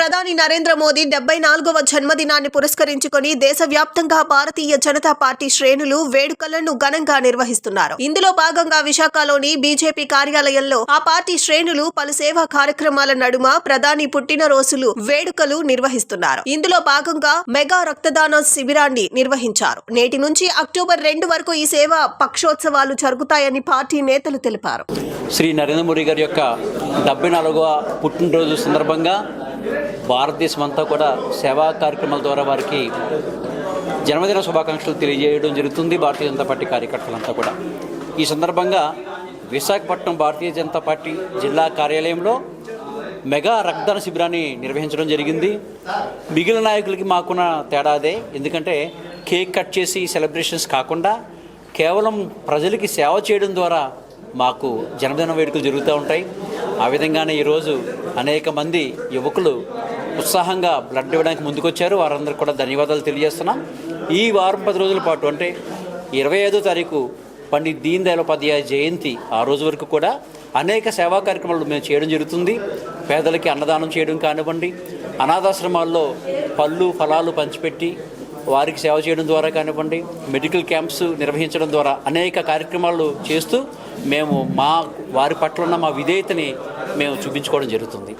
ప్రధాని నరేంద్ర మోదీ 74వ జన్మదినాన్ని పురస్కరించుకొని దేశవ్యాప్తంగా భారతీయ జనతా పార్టీ శ్రేణులు వేడుకలను ఘనంగా నిర్వహిస్తున్నారు. ఇందులో భాగంగా విశాఖలోని బీజేపీ కార్యాలయంలో ఆ పార్టీ శ్రేణులు పలు సేవా కార్యక్రమాల నడుమ ప్రధాని పుట్టినరోజులు వేడుకలు నిర్వహిస్తున్నారు. ఇందులో భాగంగా మెగా రక్తదాన శిబిరాన్ని నిర్వహించారు. నేటి నుంచి అక్టోబర్ 2 వరకు ఈ సేవా పక్షోత్సవాలు జరుగుతాయని పార్టీ నేతలు తెలిపారు. శ్రీ నరేంద్ర మోడీ గారి యొక్క 74వ పుట్టినరోజు సందర్భంగా భారతదేశం అంతా కూడా సేవా కార్యక్రమాల ద్వారా వారికి జన్మదిన శుభాకాంక్షలు తెలియజేయడం జరుగుతుంది. భారతీయ జనతా పార్టీ కార్యకర్తలంతా కూడా ఈ సందర్భంగా విశాఖపట్నం భారతీయ జనతా పార్టీ జిల్లా కార్యాలయంలో మెగా రక్తదాన శిబిరాన్ని నిర్వహించడం జరిగింది. మిగిలిన నాయకులకి మాకున్న తేడాదే, ఎందుకంటే కేక్ కట్ చేసి సెలబ్రేషన్స్ కాకుండా కేవలం ప్రజలకి సేవ చేయడం ద్వారా మాకు జన్మదిన వేడుకలు జరుగుతూ ఉంటాయి. ఆ విధంగానే ఈరోజు అనేక మంది యువకులు ఉత్సాహంగా బ్లడ్ ఇవ్వడానికి ముందుకొచ్చారు. వారందరికీ కూడా ధన్యవాదాలు తెలియజేస్తున్నాం. ఈ వారం 10 రోజుల పాటు అంటే 25వ తారీఖు పండిత్ దీన్ దయాళ్ ఉపాధ్యాయ జయంతి ఆ రోజు వరకు కూడా అనేక సేవా కార్యక్రమాలు మేము చేయడం జరుగుతుంది. పేదలకి అన్నదానం చేయడం కానివ్వండి, అనాథాశ్రమాల్లో పళ్ళు ఫలాలు పంచిపెట్టి వారికి సేవ చేయడం ద్వారా కానివ్వండి, మెడికల్ క్యాంప్స్ నిర్వహించడం ద్వారా అనేక కార్యక్రమాలు చేస్తూ మేము వారి పట్ల ఉన్న మా విధేయతని మేము చూపించుకోవడం జరుగుతుంది.